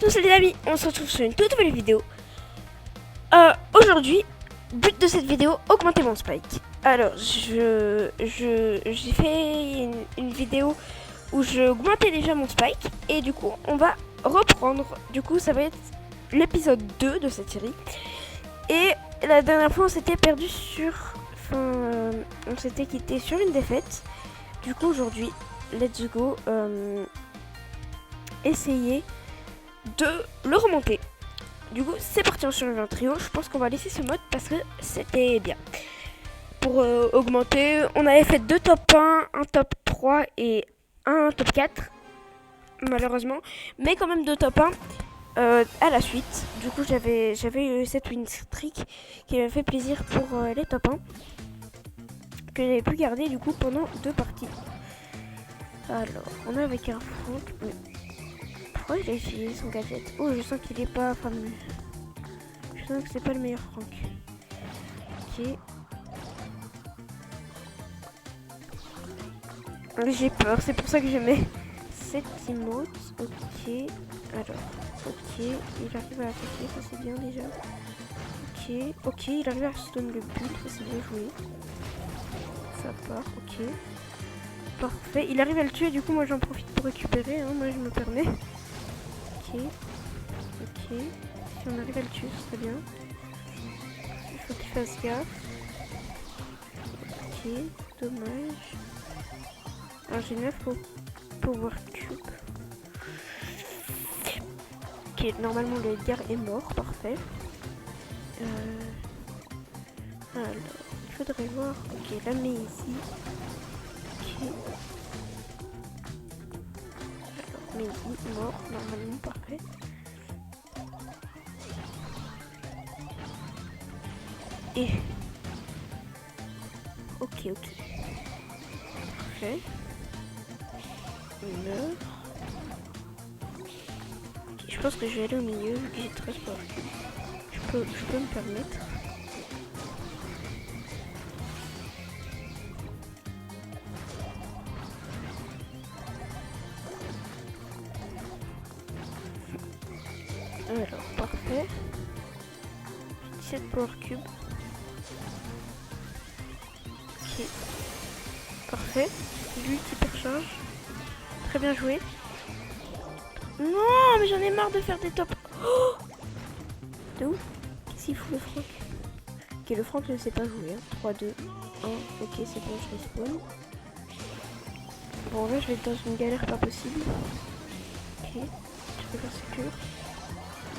tous les amis, on se retrouve sur une toute nouvelle vidéo. Aujourd'hui, but de cette vidéo, augmenter mon spike. Alors, j'ai fait une vidéo où je augmentais déjà mon spike. Et du coup, on va reprendre. Du coup, ça va être l'épisode 2 de cette série. Et la dernière fois, on s'était perdu sur... Enfin, on s'était quitté sur une défaite. Du coup, aujourd'hui, let's go. Essayer de le remonter. Du coup, c'est parti en survie en trio. Je pense qu'on va laisser ce mode parce que c'était bien. Pour augmenter, on avait fait 2 top 1, un top 3 et un top 4. Malheureusement. Mais quand même 2 top 1 à la suite. Du coup, j'avais eu cette win streak qui m'avait fait plaisir pour les top 1. Que j'avais pu garder du coup pendant 2 parties. Alors, on est avec un Franck. Pourquoi il a utilisé son gadget? Oh, je sens qu'il est pas fameux. Je sens que c'est pas le meilleur Franck. Ok. J'ai peur, c'est pour ça que je mets cette emote. Ok. Alors, ok. Il arrive à attaquer, ça c'est bien déjà. Ok. Ok, il arrive à stun le but, ça c'est bien joué. Ça part, ok. Parfait. Il arrive à le tuer, du coup moi j'en profite pour récupérer, hein. Moi je me permets. Ok. Ok. Si on arrive à le tuer, ce serait bien. Il faut qu'il fasse gaffe. Ok. Dommage. Alors j'ai 9 pour Power Cube. Ok, normalement le Edgar est mort, parfait. Alors, il faudrait voir. Ok, la met ici. Ok. Alors, Mehdi, mort, normalement, parfait. Et... Ok, ok. Parfait. Il meurt. Okay, je pense que je vais aller au milieu vu que j'ai 13 power cubes. Je peux me permettre. Alors, parfait. 17 power cubes. Ok. Parfait. Lui qui percharge. Très bien joué. Non, mais j'en ai marre de faire des tops. Oh, de où? Qu'est-ce qu'il fout le Franck? Ok, le Franck ne sait pas jouer. Hein. 3, 2, 1. Ok, c'est bon, je respawn. Bon, là, je vais être dans une galère pas possible. Ok. Je vais faire secure.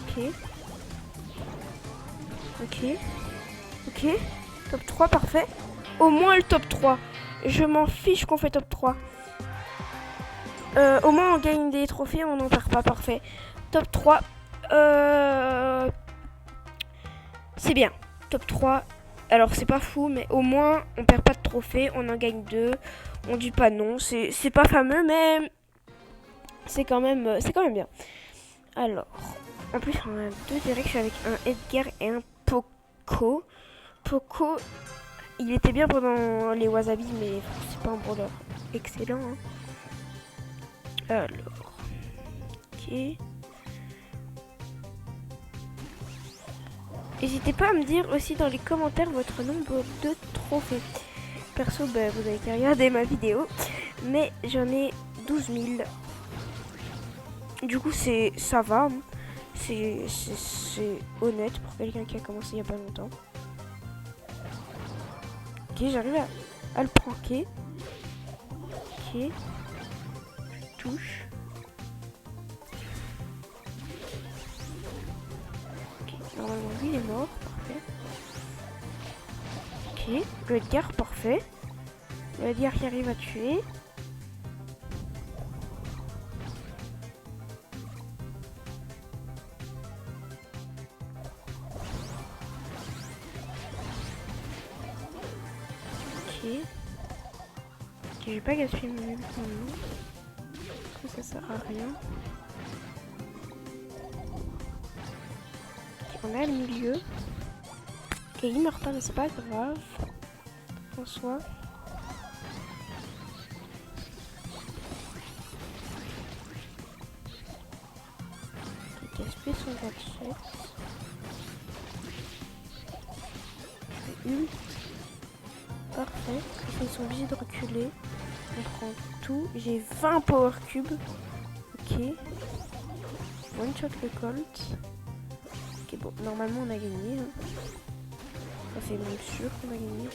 Ok. Ok. Ok. Top 3, parfait. Au moins le top 3. Je m'en fiche qu'on fait top 3. Au moins on gagne des trophées, on n'en perd pas, parfait. Top 3. C'est bien. Top 3. Alors c'est pas fou, mais au moins on perd pas de trophées, on en gagne 2. On dit pas non. C'est pas fameux, mais c'est quand même bien. Alors, en plus on a 2 directs, je suis avec un Edgar et un Poco. Poco, il était bien pendant les Wasabi, mais c'est pas un brawler excellent. Hein. Alors, ok. N'hésitez pas à me dire aussi dans les commentaires votre nombre de trophées. Perso, bah, vous avez qu'à regarder ma vidéo, mais j'en ai 12 000. Du coup, ça va. Hein. C'est honnête pour quelqu'un qui a commencé il y a pas longtemps. Ok, j'arrive à le pranker. Ok. Je touche. Ok, normalement lui il est mort, parfait. Ok, le Edgar, parfait. Le Edgar qui arrive à tuer. Ok. Je vais pas gaspiller mon ult maintenant. Parce que ça sert à rien. Ok, on est à le milieu. Ok, il meurt pas, mais c'est pas grave. En soi. SP 127. Ult. Parfait. Ils sont obligés de reculer. On prend tout. J'ai 20 power cubes. Ok. One shot le Colt. Ok, bon, normalement on a gagné. Hein. Ça c'est même sûr qu'on a gagné.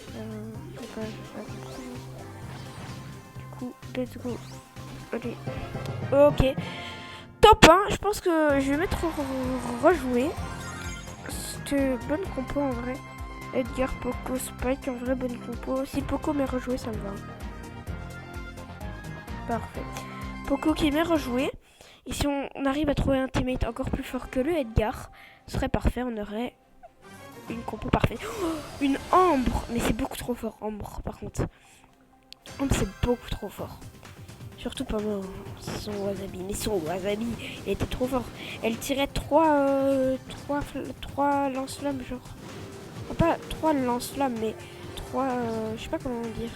Du coup, let's go. Allez. Ok. Top 1. Je pense que je vais mettre rejouer. C'était bonne compo en vrai. Edgar, Poco, Spike, en vrai bonne compo. Si Poco m'est rejoué, ça me va. Parfait. Poco qui m'est rejoué. Et si on arrive à trouver un teammate encore plus fort que le Edgar, ce serait parfait. On aurait une compo parfaite. Oh, une Ambre. Mais c'est beaucoup trop fort, Ambre, par contre. Ambre, c'est beaucoup trop fort. Surtout pendant son Wasabi. Mais son Wasabi, il était trop fort. Elle tirait 3 lance-flammes, genre. Pas 3 lance-flammes, mais 3... je sais pas comment dire.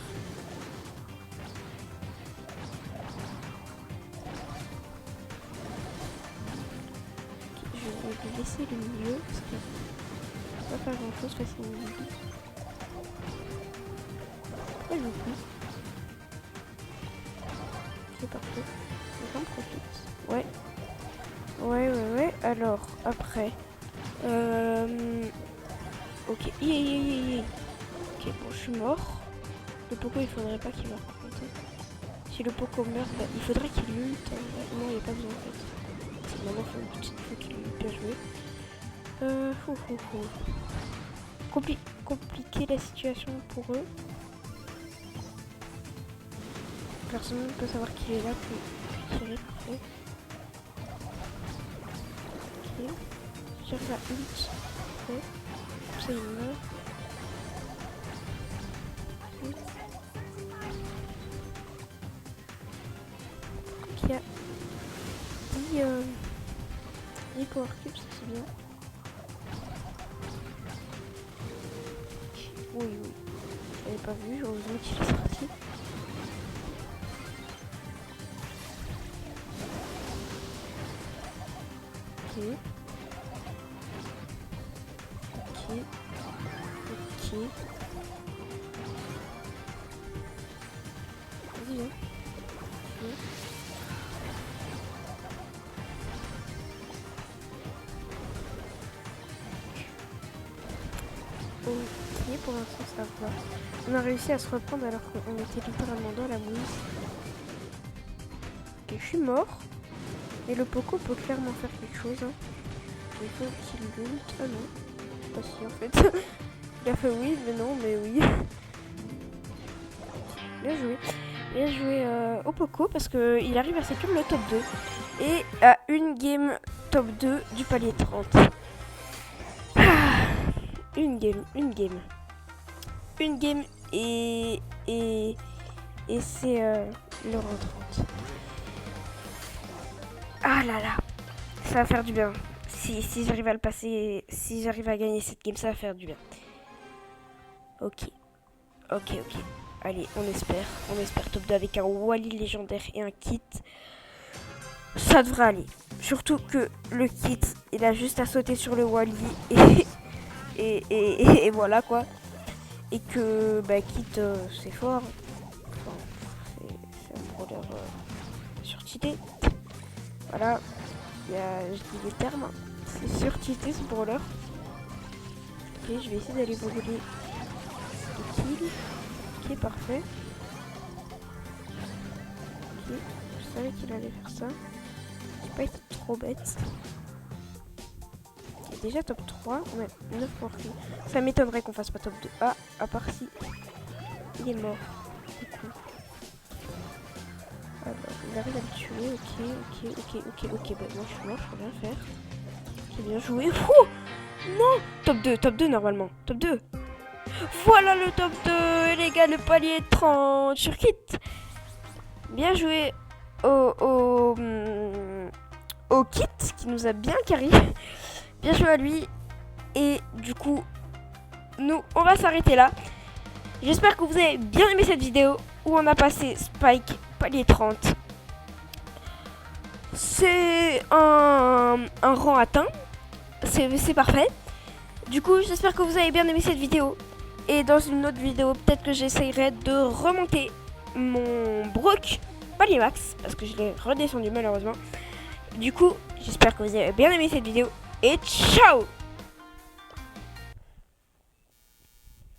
Okay, je vais laisser le milieu, parce que ça va pas faire grand-chose face à une Bibi. Pourquoi je joue plus? Ok, parfait. J'en profite. Ouais. Ouais. Alors, après... Ok, ok, bon, je suis mort. Le Poco, il faudrait pas qu'il meure par contre. Si le Poco meurt, bah, il faudrait qu'il lutte. Non, il n'y a pas besoin en fait. C'est maintenant faut qu'il lutte. Bien joué. Compliquer la situation pour eux. Personne ne peut savoir qui est là pour tirer. Parfait. Ok. J'arrive à ult. Parfait. Ça, il meurt. Il y a 10 power cubes, ça c'est bien. Oui. Je l'avais pas vu, heureusement qu'il est sorti. Ok. Vas-y, hein. Ok, pour l'instant ça va. On a réussi à se reprendre alors qu'on était littéralement dans la mouise. Ok, je suis mort. Et le Poco peut clairement faire quelque chose. Hein. Il faut qu'il ult. Ah non. Pas si en fait. Il a fait oui, mais non, mais oui. Bien joué. Bien joué au Poco parce qu'il arrive à sécure le top 2. Et à une game top 2 du palier 30. Une game et c'est le rang 30. Ah là là, ça va faire du bien. Si j'arrive à le passer, si j'arrive à gagner cette game, ça va faire du bien. Ok. Allez, on espère top 2 avec un Wally légendaire et un kit. Ça devrait aller. Surtout que le kit, il a juste à sauter sur le Wally et voilà quoi. Et que bah kit c'est fort. Enfin, c'est un brawler surtité. Voilà. Je dis les termes. C'est surtité ce brawler. Ok, je vais essayer d'aller brûler les kills. Ok, parfait. Ok, je savais qu'il allait faire ça. J'ai pas été trop bête. Ok, déjà top 3. On a 9 points. Ça m'étonnerait qu'on fasse pas top 2. Ah, à part si il est mort. Du coup. Alors, il arrive à me tuer. Ok. Bah, moi je suis mort, je peux rien faire. Ok, bien joué. Ouh, non, top 2 normalement. Top 2. Voilà le top 2, les gars, le palier 30 sur kit. Bien joué au kit qui nous a bien carré. Bien joué à lui. Et du coup, nous, on va s'arrêter là. J'espère que vous avez bien aimé cette vidéo où on a passé Spike palier 30. c'est un rang atteint. C'est parfait. Du coup, j'espère que vous avez bien aimé cette vidéo. Et dans une autre vidéo, peut-être que j'essayerai de remonter mon Brock palier max. Parce que je l'ai redescendu malheureusement. Du coup, j'espère que vous avez bien aimé cette vidéo. Et ciao!